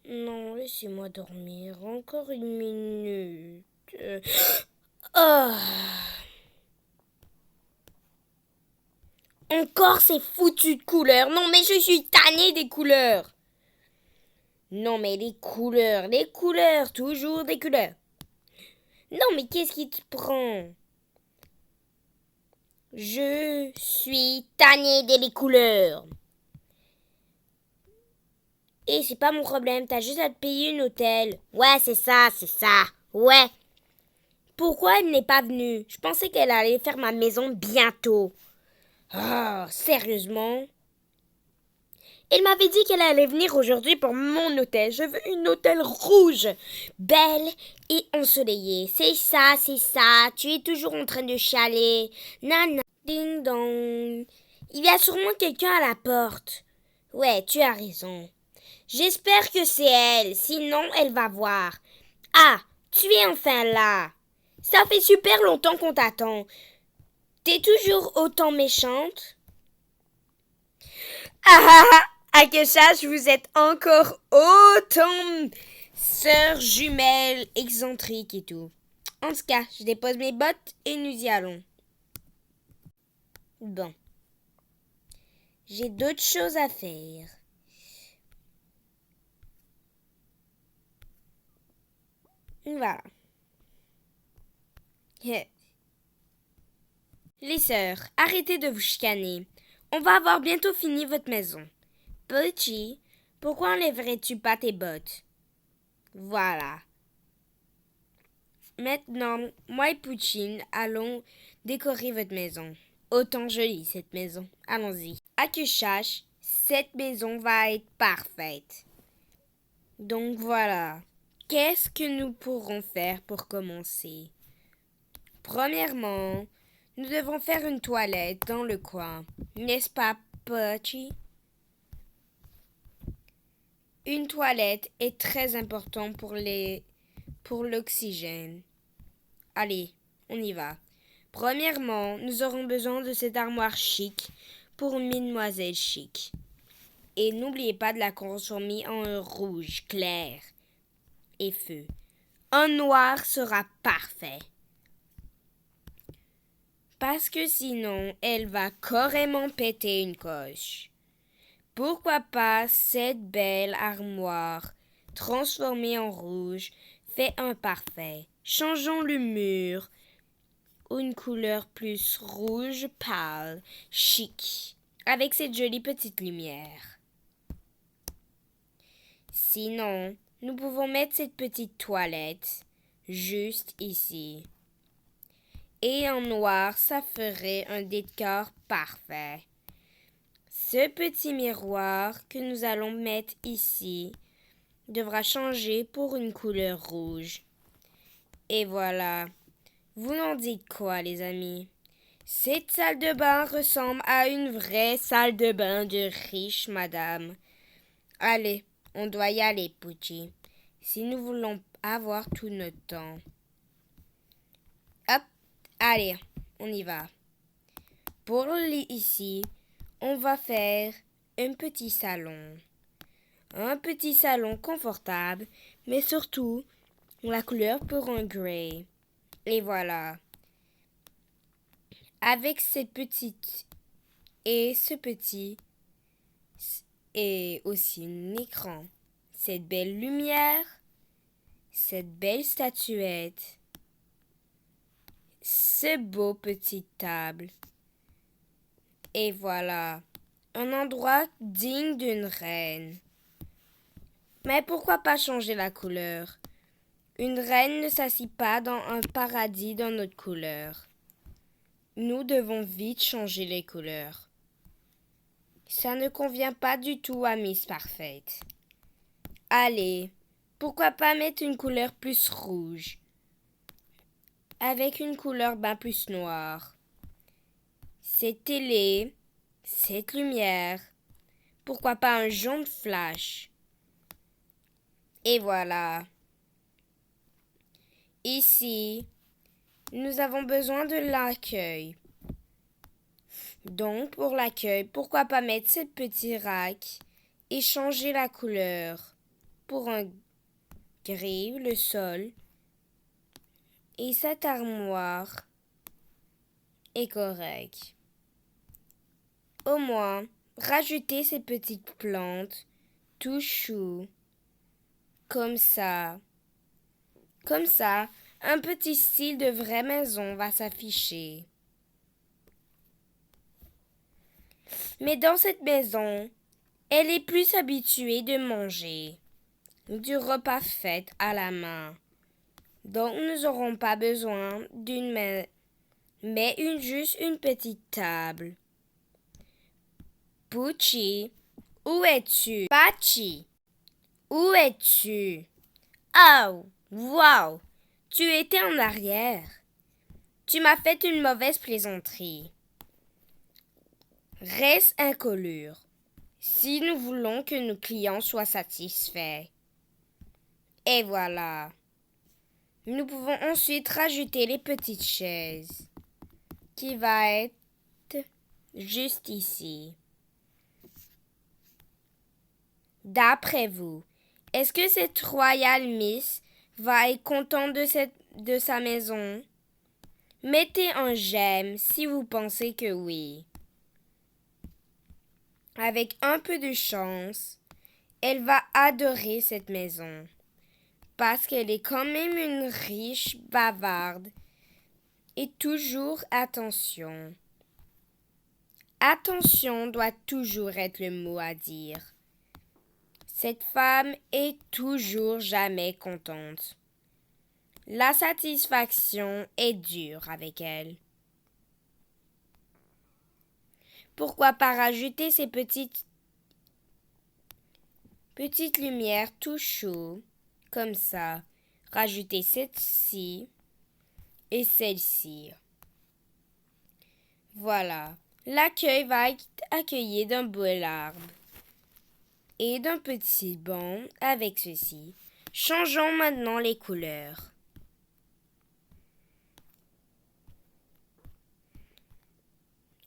Non, laissez-moi dormir. Encore une minute. Ah. Encore ces foutues couleurs. Non, mais je suis tannée des couleurs. Non, mais les couleurs, toujours des couleurs. Non, mais qu'est-ce qui te prend? Je suis tannée des couleurs. Et c'est pas mon problème, t'as juste à te payer une hôtel. Ouais, c'est ça, c'est ça. Ouais. Pourquoi elle n'est pas venue? Je pensais qu'elle allait faire ma maison bientôt. Ah, sérieusement? Elle m'avait dit qu'elle allait venir aujourd'hui pour mon hôtel. Je veux une hôtel rouge, belle et ensoleillée. C'est ça, c'est ça. Tu es toujours en train de chialer. Nana. Ding dong. Il y a sûrement quelqu'un à la porte. Ouais, tu as raison. J'espère que c'est elle, sinon elle va voir. Ah, tu es enfin là. Ça fait super longtemps qu'on t'attend. T'es toujours autant méchante? Ah ah ah, à que sache, vous êtes encore autant sœurs jumelles excentriques et tout. En tout cas, je dépose mes bottes et nous y allons. Bon, j'ai d'autres choses à faire. Voilà. Les sœurs, arrêtez de vous chicaner. On va avoir bientôt fini votre maison. Petit, pourquoi enlèverais-tu pas tes bottes? Voilà. Maintenant, moi et Poutine allons décorer votre maison. Autant jolie cette maison. Allons-y. À que je sache, cette maison va être parfaite. Donc voilà. Qu'est-ce que nous pourrons faire pour commencer? Premièrement, nous devons faire une toilette dans le coin. N'est-ce pas, Pochi? Une toilette est très importante pour l'oxygène. Allez, on y va. Premièrement, nous aurons besoin de cette armoire chic pour Mademoiselle Chic. Et n'oubliez pas de la transformer en un rouge clair et feu. Un noir sera parfait. Parce que sinon, elle va carrément péter une coche. Pourquoi pas cette belle armoire transformée en rouge fait un parfait. Changeons le mur. Une couleur plus rouge pâle, chic, avec cette jolie petite lumière. Sinon, nous pouvons mettre cette petite toilette juste ici. Et en noir, ça ferait un décor parfait. Ce petit miroir que nous allons mettre ici devra changer pour une couleur rouge. Et voilà. Vous n'en dites quoi, les amis? Cette salle de bain ressemble à une vraie salle de bain de riche madame. Allez, on doit y aller, Pucci, si nous voulons avoir tout notre temps. Hop, allez, on y va. Pour le lit ici, on va faire un petit salon. Un petit salon confortable, mais surtout la couleur pour un grey. Et voilà. Avec cette petite et ce petit et aussi un écran, cette belle lumière, cette belle statuette, ce beau petite table. Et voilà, un endroit digne d'une reine. Mais pourquoi pas changer la couleur? Une reine ne s'assit pas dans un paradis dans notre couleur. Nous devons vite changer les couleurs. Ça ne convient pas du tout à Miss Parfaite. Allez, pourquoi pas mettre une couleur plus rouge, avec une couleur bien plus noire. Cette télé, cette lumière, pourquoi pas un jaune flash. Et voilà. Ici, nous avons besoin de l'accueil. Donc, pour l'accueil, pourquoi pas mettre ce petit rack et changer la couleur. pour un gris, le sol. Et cette armoire est correcte. Au moins, rajoutez ces petites plantes tout chou. Comme ça. Comme ça, un petit style de vraie maison va s'afficher. Mais dans cette maison, elle est plus habituée de manger du repas fait à la main. Donc nous n'aurons pas besoin d'une main, mais juste une petite table. Pucci, où es-tu? Pachi, où es-tu? Oh, wow! Tu étais en arrière. Tu m'as fait une mauvaise plaisanterie. Reste incolore, si nous voulons que nos clients soient satisfaits. Et voilà. Nous pouvons ensuite rajouter les petites chaises, qui va être juste ici. D'après vous, est-ce que cette Royal Miss va être contente de sa maison? Mettez un j'aime si vous pensez que oui. Avec un peu de chance, elle va adorer cette maison. Parce qu'elle est quand même une riche bavarde. Et toujours attention. Attention doit toujours être le mot à dire. Cette femme est toujours jamais contente. La satisfaction est dure avec elle. Pourquoi pas rajouter ces petites lumières tout chaud, comme ça. Rajouter celle-ci et celle-ci. Voilà. L'accueil va être accueilli d'un bel arbre et d'un petit banc avec ceci. Changeons maintenant les couleurs.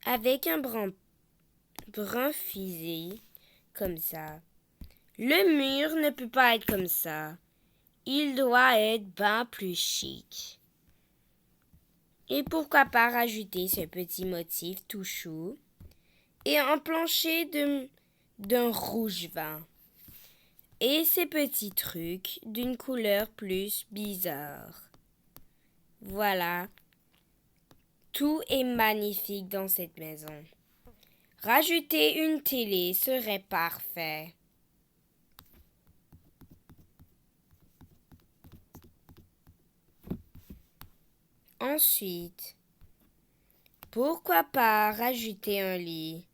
Avec un brun frisé, comme ça. Le mur ne peut pas être comme ça. Il doit être bien plus chic. Et pourquoi pas rajouter ce petit motif tout chou et un plancher d'un rouge vin. Et ces petits trucs d'une couleur plus bizarre. Voilà. Tout est magnifique dans cette maison. Rajouter une télé serait parfait. Ensuite, pourquoi pas rajouter un lit?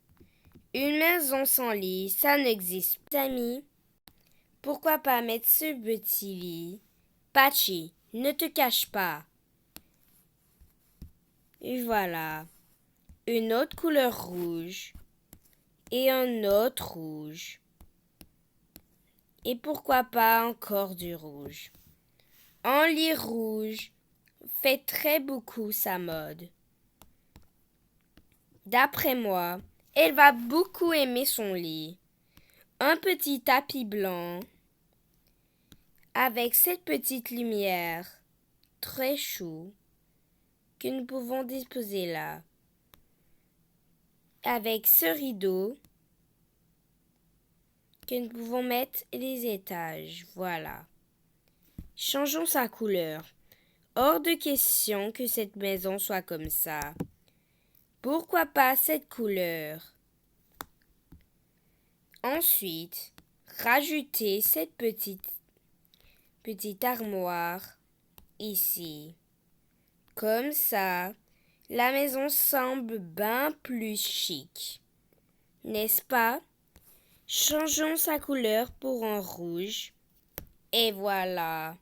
Une maison sans lit, ça n'existe pas. Amis, pourquoi pas mettre ce petit lit? Pachi, ne te cache pas. Et voilà. Une autre couleur rouge. Et un autre rouge. Et pourquoi pas encore du rouge? Un lit rouge fait très beaucoup sa mode. D'après moi, elle va beaucoup aimer son lit. Un petit tapis blanc avec cette petite lumière très chou que nous pouvons disposer là. Avec ce rideau que nous pouvons mettre les étages. Voilà. Changeons sa couleur. Hors de question que cette maison soit comme ça. Pourquoi pas cette couleur? Ensuite, rajoutez cette petite armoire ici. Comme ça, la maison semble bien plus chic. N'est-ce pas? Changeons sa couleur pour un rouge. Et voilà.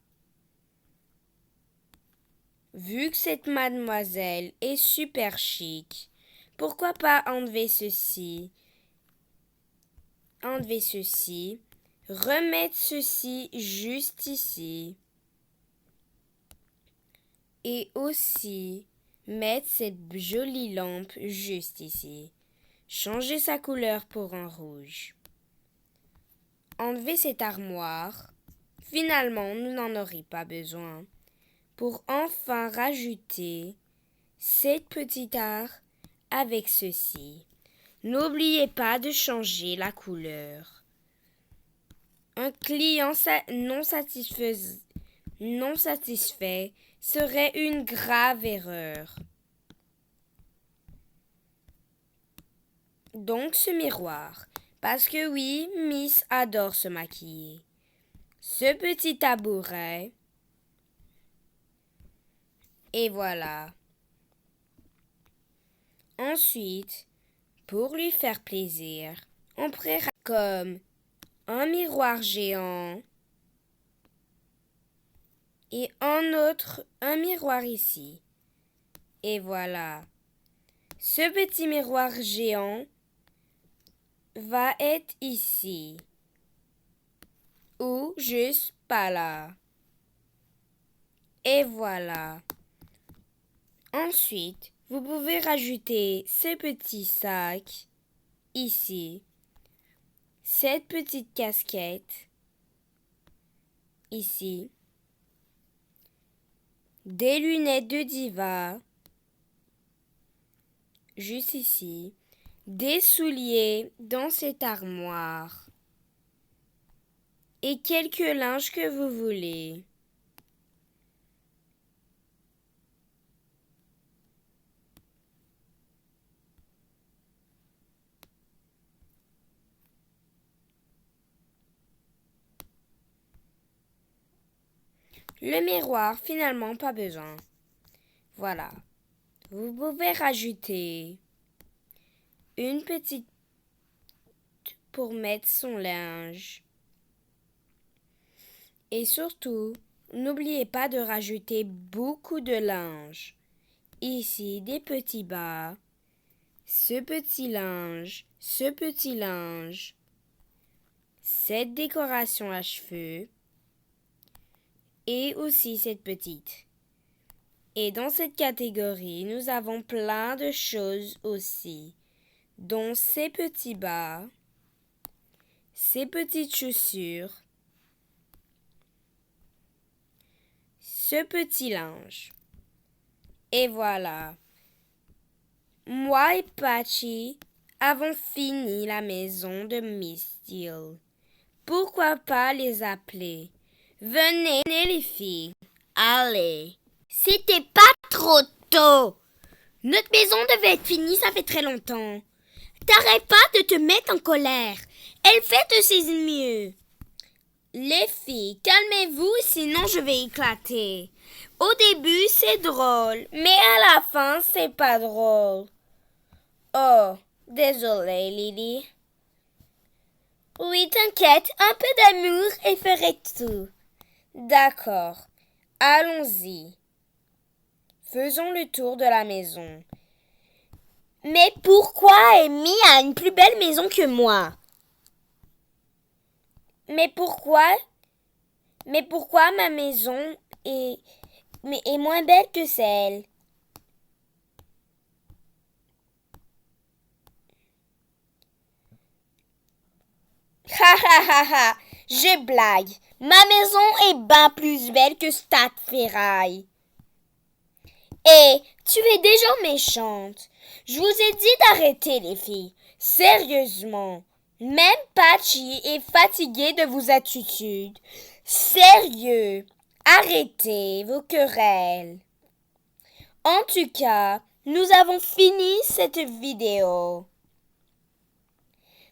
Vu que cette mademoiselle est super chic, pourquoi pas enlever ceci? Enlever ceci. Remettre ceci juste ici. Et aussi mettre cette jolie lampe juste ici. Changer sa couleur pour un rouge. Enlever cette armoire Finalement, nous n'en aurons pas besoin. Pour enfin rajouter cette petite art avec ceci. N'oubliez pas de changer la couleur. Un client non satisfait serait une grave erreur. Donc ce miroir, parce que oui, Miss adore se maquiller. Ce petit tabouret, et voilà. Ensuite, pour lui faire plaisir, on pourrait comme un miroir géant et un miroir ici. Et voilà. Ce petit miroir géant va être ici ou juste pas là. Et voilà. Ensuite, vous pouvez rajouter ce petit sac ici, cette petite casquette ici, des lunettes de diva juste ici, des souliers dans cette armoire et quelques linges que vous voulez. Le miroir, finalement, pas besoin. Voilà. Vous pouvez rajouter une petite pour mettre son linge. Et surtout, n'oubliez pas de rajouter beaucoup de linge. Ici, des petits bas, ce petit linge, cette décoration à cheveux et aussi cette petite. Et dans cette catégorie, nous avons plein de choses aussi, dont ces petits bas, ces petites chaussures, ce petit linge. Et voilà. Moi et Patchy avons fini la maison de Miss Steele. Pourquoi pas les appeler? Venez les filles. Allez. C'était pas trop tôt. Notre maison devait être finie, ça fait très longtemps. T'arrêtes pas de te mettre en colère. Elle fait de ses mieux. Les filles, calmez-vous, sinon je vais éclater. Au début, c'est drôle, mais à la fin, c'est pas drôle. Oh, désolée, Lily. Oui, t'inquiète, un peu d'amour et ferait tout. D'accord, allons-y. Faisons le tour de la maison. Mais pourquoi Amy a une plus belle maison que moi? Mais pourquoi ma maison est moins belle que celle? Ha ha ha ha, je blague. Ma maison est bien plus belle que Stade Ferraille. Et tu es déjà méchante. Je vous ai dit d'arrêter les filles. Sérieusement. Même Patchy est fatigué de vos attitudes. Sérieux. Arrêtez vos querelles. En tout cas, nous avons fini cette vidéo.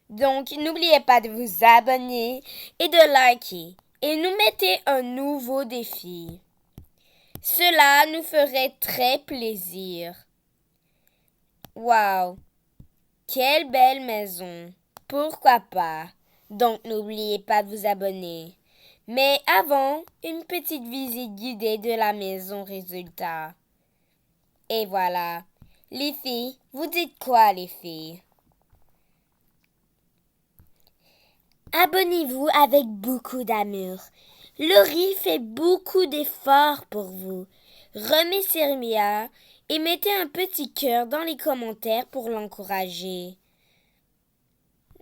Donc, n'oubliez pas de vous abonner et de liker. Et nous mettez un nouveau défi. Cela nous ferait très plaisir. Wow! Quelle belle maison! Pourquoi pas? Donc, n'oubliez pas de vous abonner. Mais avant, une petite visite guidée de la maison résultat. Et voilà. Les filles, vous dites quoi, les filles? Abonnez-vous avec beaucoup d'amour. Laurie fait beaucoup d'efforts pour vous. Remerciez-la et mettez un petit cœur dans les commentaires pour l'encourager.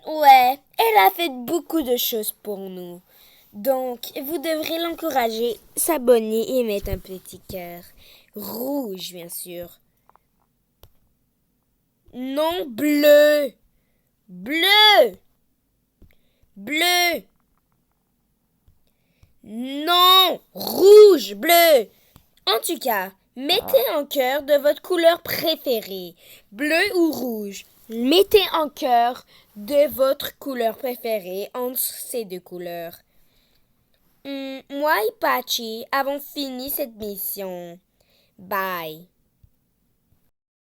Ouais, elle a fait beaucoup de choses pour nous. Donc, vous devrez l'encourager, s'abonner et mettre un petit cœur. Rouge, bien sûr. Non, bleu. Bleu. Bleu. Non, rouge, bleu. En tout cas, mettez un cœur de votre couleur préférée, bleu ou rouge. Mettez un cœur de votre couleur préférée entre ces deux couleurs. Moi et Pachi avons fini cette mission. Bye.